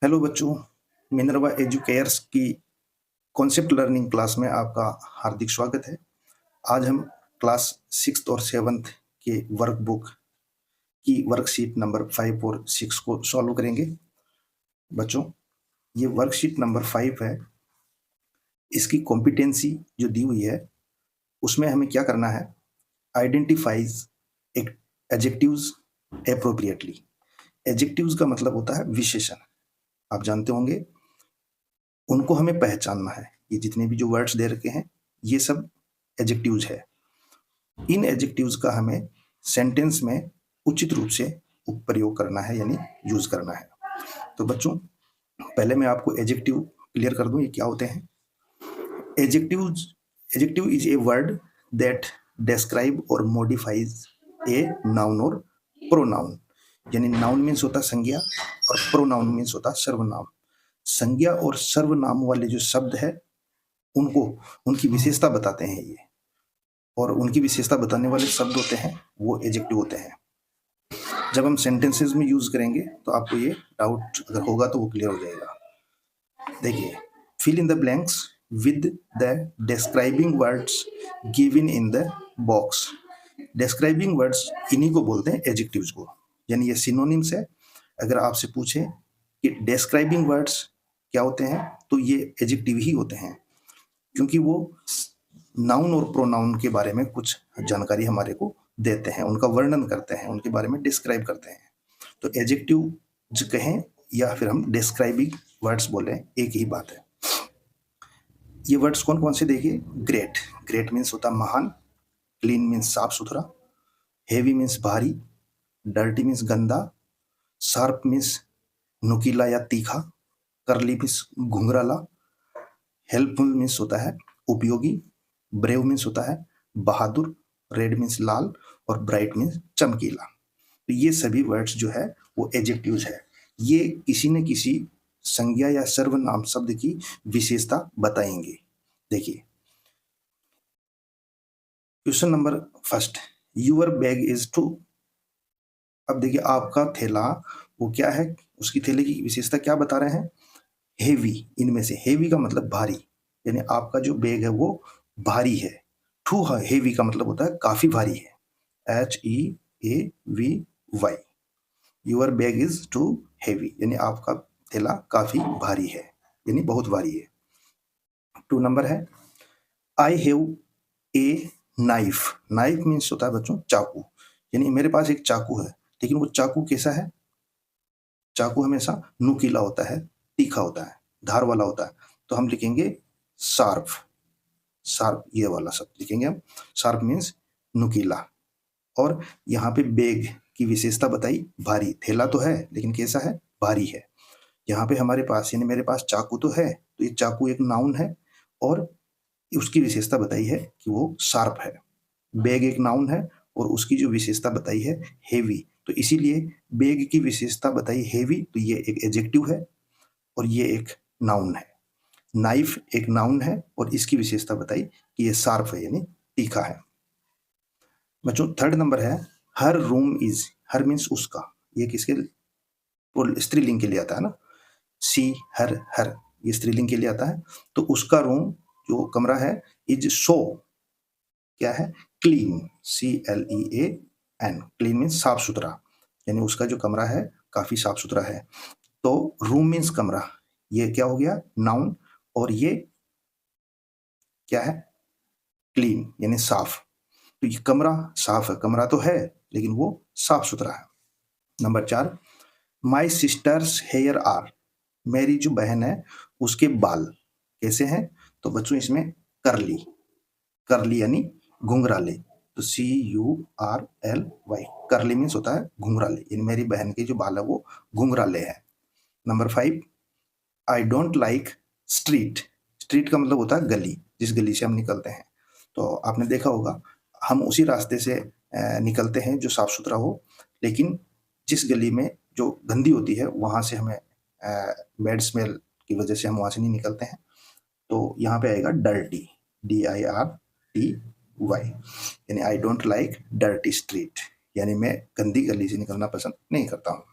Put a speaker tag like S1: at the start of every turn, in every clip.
S1: Hello बच्चों, Minerva एजुकेयर्स की concept learning class में आपका हार्दिक स्वागत है। आज हम क्लास 6th और 7th के वर्कबुक की वर्कशीट नंबर 5 और 6 को सॉल्व करेंगे। बच्चों, ये वर्कशीट नंबर 5 है। इसकी कॉम्पिटेंसी जो दी हुई है उसमें हमें क्या करना है, आइडेंटिफाइज एडजेक्टिव्स एप्रोप्रिएटली। एडजेक्टिव्स का मतलब होता है विशेषण, आप जानते होंगे। उनको हमें पहचानना है। ये जितने भी जो वर्ड्स दे रखे हैं ये सब एडजेक्टिव्स है। इन एडजेक्टिव्स का हमें सेंटेंस में उचित रूप से प्रयोग करना है, यानी यूज करना है। तो बच्चों, पहले मैं आपको एडजेक्टिव क्लियर कर दूं ये क्या होते हैं। Adjectives adjective is a word that describe और मॉडिफाइज ए नाउन और प्रोनाउन। यानी नाउन मीन्स होता संज्ञा और प्रोनाउन मीन्स होता सर्वनाम। संज्ञा और सर्वनाम वाले जो शब्द है उनको उनकी विशेषता बताते हैं ये, और उनकी विशेषता बताने वाले शब्द होते हैं वो एडजेक्टिव होते हैं। जब हम सेंटेंसेस में यूज करेंगे तो आपको ये डाउट अगर होगा तो वो क्लियर हो जाएगा। देखिए, fill in the blanks with the describing words given in the box. Describing words इन्हीं को बोलते हैं एडजेक्टिव्स को, यानी ये सिनोनिम्स है। अगर आपसे पूछे कि डिस्क्राइबिंग वर्ड्स क्या होते हैं तो ये एडजेक्टिव ही होते हैं, क्योंकि वो नाउन और प्रोनाउन के बारे में कुछ जानकारी हमारे को देते हैं, उनका वर्णन करते हैं, उनके बारे में डिस्क्राइब करते हैं। तो एडजेक्टिव कहें या फिर हम डिस्क्राइबिंग वर्ड्स बोले, एक ही बात है। ये वर्ड्स कौन कौन से देखिए। ग्रेट, ग्रेट मीन्स होता महान। क्लीन मीन्स साफ सुथरा। हेवी मीन्स भारी। डर्टी मीन्स गंदा। शार्प मीन्स नुकीला या तीखा। करली मीन्स घुंघराला। हेल्पफुल मीन्स होता है उपयोगी। ब्रेव मीन्स होता है बहादुर। रेड मीन्स लाल। और ब्राइट मीन्स चमकीला। तो ये सभी वर्ड्स जो है वो एडजेक्टिव्स है। ये किसी न किसी संज्ञा या सर्वनाम शब्द की विशेषता बताएंगे। देखिए, question number first, your bag is too. अब देखिए, आपका थैला वो क्या है, उसकी थैले की विशेषता क्या बता रहे हैं, हेवी। इनमें से हेवी का मतलब भारी, यानी आपका जो बैग है वो भारी है। टू है, हेवी का मतलब होता है काफी भारी है। HEAVY। Your bag is too heavy, यानी आपका थैला काफी भारी है, यानी बहुत भारी है। 2 नंबर है, I have a knife. Knife means होता है बच्चों चाकू, यानी मेरे पास एक चाकू है। लेकिन वो चाकू कैसा है, चाकू हमेशा नुकीला होता है, तीखा होता है, धार वाला होता है। तो हम लिखेंगे शार्प। शार्प ये वाला शब्द लिखेंगे हम। शार्प मीन्स नुकीला। और यहाँ पे बैग की विशेषता बताई, भारी। थैला तो है लेकिन कैसा है, भारी है। यहाँ पे हमारे पास, यानी मेरे पास चाकू तो है, तो ये चाकू एक नाउन है और उसकी विशेषता बताई है कि वो शार्प है। बैग एक नाउन है और उसकी जो विशेषता बताई है हेवी, तो इसीलिए बैग की विशेषता बताई हेवी, तो ये एक एडजेक्टिव है और ये एक नाउन है। नाइफ एक नाउन है और इसकी विशेषता बताई कि ये शार्प है, यानी तीखा है। बच्चों, 3rd नंबर है, हर रूम इज। हर मीन्स उसका, ये किसके, स्त्रीलिंग के लिए आता है ना। सी हर, हर ये स्त्रीलिंग के लिए आता है। तो उसका रूम जो कमरा है, इज सो क्या है, क्लीन। CLEAN, क्लीन मीन्स साफ सुथरा, यानी उसका जो कमरा है काफी साफ सुथरा है। तो रूम मीन्स कमरा, ये क्या हो गया, नाउन। और ये क्या है, क्लीन यानी साफ। तो ये कमरा साफ है, कमरा तो है लेकिन वो साफ सुथरा है। Number 4, my sister's hair are. मेरी जो बहन है उसके बाल कैसे हैं, तो बच्चों इसमें करली। करली यानी घुंघराले। तो CURLY, करली मीन्स होता है घुंघराले, यानी मेरी बहन के जो बाल है वो घुंघराले हैं। Number 5, I don't like street. Street का मतलब होता है गली, जिस गली से हम निकलते हैं। तो आपने देखा होगा, हम उसी रास्ते से निकलते हैं जो साफ सुथरा हो, लेकिन जिस गली में जो गंदी होती है वहां से हमें बैड स्मेल की वजह से हम वहां से नहीं निकलते हैं। तो यहाँ पे आएगा डर्टी, DIRTY, यानी I don't like dirty street, यानी मैं गंदी गली से निकलना पसंद नहीं करता हूँ।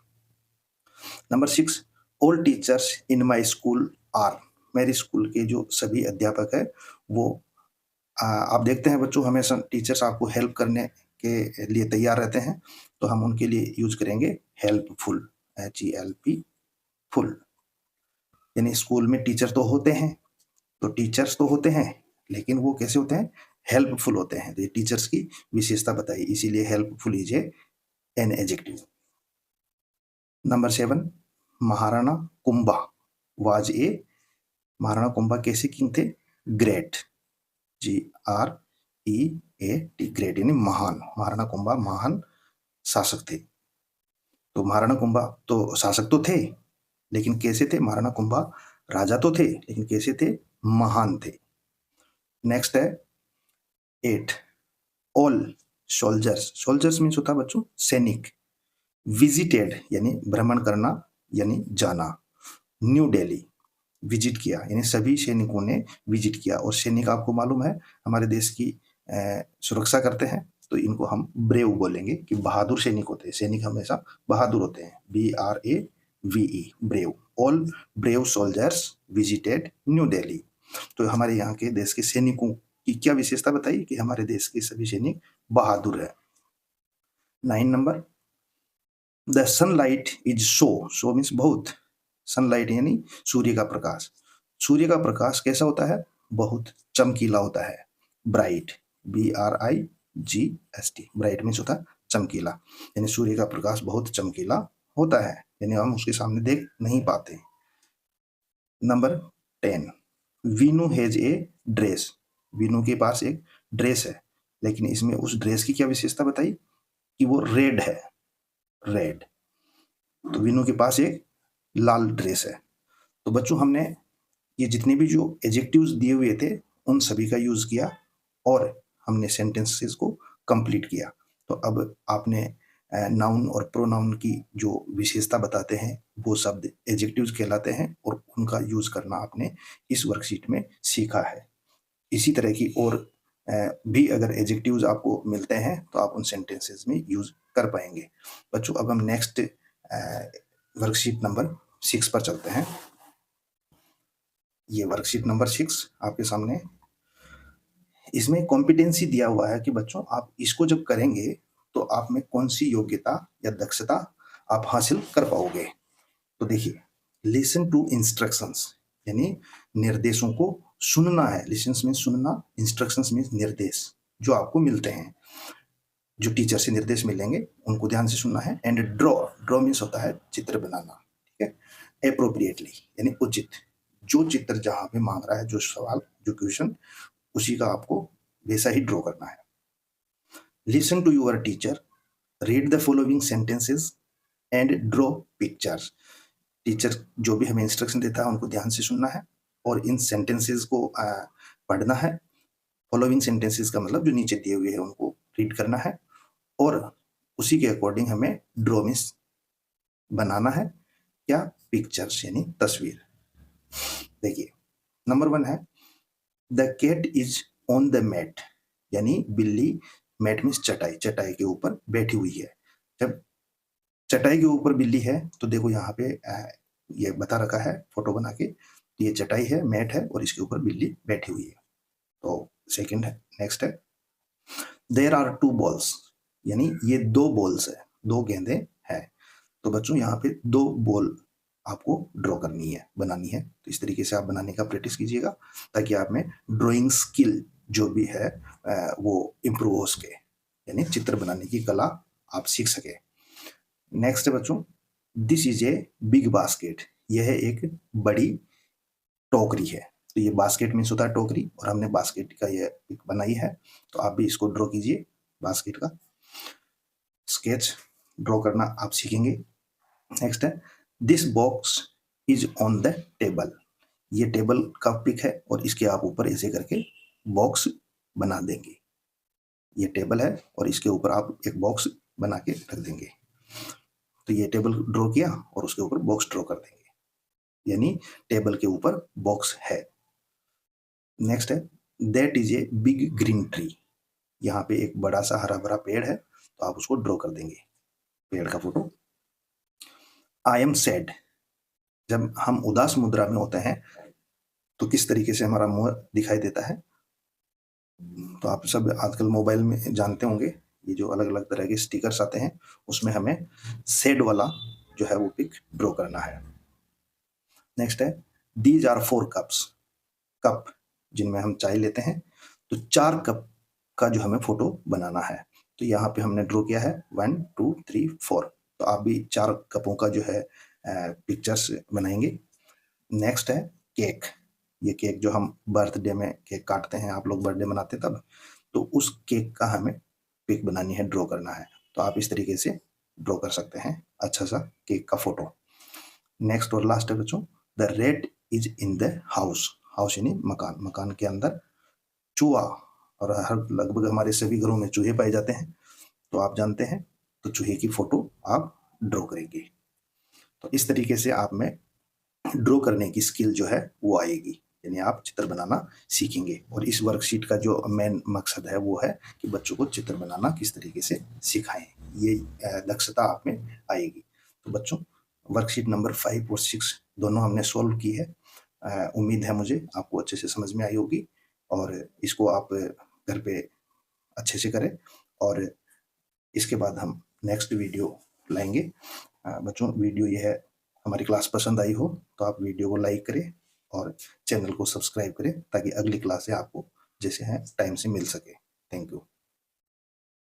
S1: Number 6, all teachers in my school are, मेरे स्कूल के जो सभी अध्यापक है वो आप देखते हैं बच्चों, हमेशा टीचर्स आपको हेल्प करने के लिए तैयार रहते हैं, तो हम उनके लिए यूज करेंगे हेल्पफुल, HELP फुल। यानी स्कूल में टीचर तो होते हैं, तो टीचर्स तो होते हैं, लेकिन वो कैसे होते हैं? हेल्पफुल होते हैं। तो ये टीचर्स की विशेषता बताई, इसीलिए helpful is an adjective. Number 7, Maharana Kumbha was a, Maharana Kumbha कैसे किंग थे? ग्रेट, GREAT, ग्रेट यानी महान। महाराणा कुंभा महान शासक थे। तो महाराणा कुंभा तो शासक तो थे, लेकिन कैसे थे? महाराणा कुंभा राजा तो थे, लेकिन कैसे थे? महान थे। नेक्स्ट है 8, ऑल सोल्जर्स, सोल्जर्स मीन्स होता है बच्चों सैनिक, विजिटेड यानी भ्रमण करना यानी जाना, न्यू दिल्ली विजिट किया, यानी सभी सैनिकों ने विजिट किया। और सैनिक आपको मालूम है हमारे देश की सुरक्षा करते हैं, तो इनको हम ब्रेव बोलेंगे कि बहादुर सैनिक होते हैं। सैनिक हमेशा बहादुर होते हैं, BRAVE, brave. All brave soldiers visited new Delhi. तो हमारे यहाँ के देश के सैनिकों की क्या विशेषता बताई? कि हमारे देश के सभी सैनिक बहादुर है। 9 number, the sunlight is so means बहुत, सनलाइट यानी सूर्य का प्रकाश। सूर्य का प्रकाश कैसा होता है? बहुत चमकीला होता है, ब्राइट, BRIGHT, ब्राइट मीन्स होता है चमकीला, यानी सूर्य का प्रकाश बहुत चमकीला होता है, यानी हम उसके सामने देख नहीं पाते। Number 10, Veenu has a dress, Veenu के पास एक ड्रेस है, लेकिन इसमें उस ड्रेस की क्या विशेषता बताई? कि वो रेड है, रेड। तो वीनू के पास एक लाल ड्रेस है। तो बच्चों हमने ये जितने भी जो एडजेक्टिव्स दिए हुए थे उन सभी का यूज किया और हमने सेंटेंसेस को कंप्लीट किया। तो अब आपने नाउन और प्रोनाउन की जो विशेषता बताते हैं वो शब्द एडजेक्टिव्स कहलाते हैं और उनका यूज करना आपने इस वर्कशीट में सीखा है। इसी तरह की और भी अगर एडजेक्टिव्स आपको मिलते हैं तो आप उन सेंटेंसेस में यूज कर पाएंगे। बच्चों अब हम नेक्स्ट वर्कशीट नंबर 6 पर चलते हैं। ये वर्कशीट नंबर 6 आपके सामने, इसमें कॉम्पिटेंसी दिया हुआ है कि बच्चों आप इसको जब करेंगे तो आप में कौन सी योग्यता या दक्षता आप हासिल कर पाओगे। तो देखिए, लिसन टू इंस्ट्रक्शंस यानी निर्देशों को सुनना है। लिसन में सुनना, इंस्ट्रक्शंस में निर्देश जो आपको मिलते हैं, जो टीचर से निर्देश मिलेंगे उनको ध्यान से सुनना है। एंड ड्रॉ मीन्स होता है चित्र बनाना, ठीक है। एप्रोप्रिएटली यानी उचित, जो चित्र जहां पे मांग रहा है, जो सवाल, जो क्वेश्चन, उसी का आपको वैसा ही ड्रॉ करना है। Listen to your teacher, read the following sentences and draw pictures. Teacher जो भी हमें इंस्ट्रक्शन देता है उनको ध्यान से सुनना है और इन सेंटेंसेस को पढ़ना है। फॉलोइंग सेंटेंसेस का मतलब जो नीचे दिए हुए हैं उनको रीड करना है और उसी के अकॉर्डिंग हमें ड्रॉ मीन्स बनाना है, क्या? पिक्चर्स यानी तस्वीर। देखिए, नंबर 1 है the cat is on the mat, यानी बिल्ली, मैट मीन्स चटाई, चटाई के ऊपर बैठी हुई है। जब चटाई के ऊपर बिल्ली है तो देखो यहाँ पे ये बता रखा है फोटो बना के, ये चटाई है, मैट है और इसके ऊपर बिल्ली बैठी हुई है। तो सेकंड है, नेक्स्ट है देयर आर 2 बॉल्स, यानी ये 2 बॉल्स है, 2 गेंदें हैं। तो बच्चों यहाँ पे 2 बॉल आपको ड्रॉ करनी है, बनानी है। तो इस तरीके से आप बनाने का प्रैक्टिस कीजिएगा ताकि आप में ड्राइंग स्किल जो भी है वो इम्प्रूव हो सके, यानी चित्र बनाने की कला आप सीख सके। नेक्स्ट है बच्चों, this is a big basket, यह एक बड़ी टोकरी है। तो ये बास्केट मीन्स होता है टोकरी और हमने बास्केट का ये पिक बनाई है, तो आप भी इसको ड्रॉ कीजिए। बास्केट का स्केच ड्रॉ करना आप सीखेंगे। नेक्स्ट है this box is on the table, ये टेबल का पिक है और इसके आप ऊपर ऐसे करके बॉक्स बना देंगे। ये टेबल है और इसके ऊपर आप एक बॉक्स बना के रख देंगे। तो ये टेबल ड्रॉ किया और उसके ऊपर बॉक्स ड्रॉ कर देंगे, यानी टेबल के ऊपर बॉक्स है। नेक्स्ट है that is a big green tree, यहाँ पे एक बड़ा सा हरा भरा पेड़ है, तो आप उसको ड्रॉ कर देंगे, पेड़ का फोटो। आई एम सैड, जब हम उदास मुद्रा में होते हैं तो किस तरीके से हमारा मुंह दिखाई देता है। तो आप सब आजकल मोबाइल में जानते होंगे, ये जो अलग-अलग तरह के स्टिकर्स आते हैं, उसमें हमें शेड वाला जो है वो पिक ड्रॉ करना है। नेक्स्ट है दीज़ आर 4 कप्स, कप जिनमें हम चाय लेते हैं, तो 4 कप का जो हमें फ़ोटो बनाना है। तो यहाँ पे हमने ड्रॉ किया है 1, 2, 3, 4, तो आप भी 4 कपों का जो है पिक्चर्स बनाएँगे। नेक्स्ट है केक, ये केक जो हम बर्थडे में केक काटते हैं, आप लोग बर्थडे मनाते हैं तब, तो उस केक का हमें पिक बनानी है, ड्रॉ करना है। तो आप इस तरीके से ड्रॉ कर सकते हैं अच्छा-सा केक का फ़ोटो। नेक्स्ट और लास्ट है बच्चों, the rat is in the house, house यानी मकान, मकान के अंदर चूहा, और हर लगभग हमारे सभी घरों में चूहे पाए जाते हैं, तो आप जानते हैं, तो चूहे की फ़ोटो आप ड्रॉ करेंगे। तो इस तरीके से आप में ड्रॉ करने की स्किल जो है वो आएगी, यानी आप चित्र बनाना सीखेंगे। और इस वर्कशीट का जो मेन मकसद है वो है कि बच्चों को चित्र बनाना किस तरीके से सिखाएं, ये दक्षता आप में आएगी। तो बच्चों वर्कशीट नंबर 5 और 6 दोनों हमने सॉल्व की है। उम्मीद है मुझे आपको अच्छे से समझ में आई होगी, और इसको आप घर पे अच्छे से करें, और इसके बाद हम नेक्स्ट वीडियो लाएंगे। बच्चों वीडियो ये है, हमारी क्लास पसंद आई हो तो आप वीडियो को लाइक करें और चैनल को सब्सक्राइब करें, ताकि अगली क्लासें आपको जैसे हैं टाइम से मिल सके। Thank you.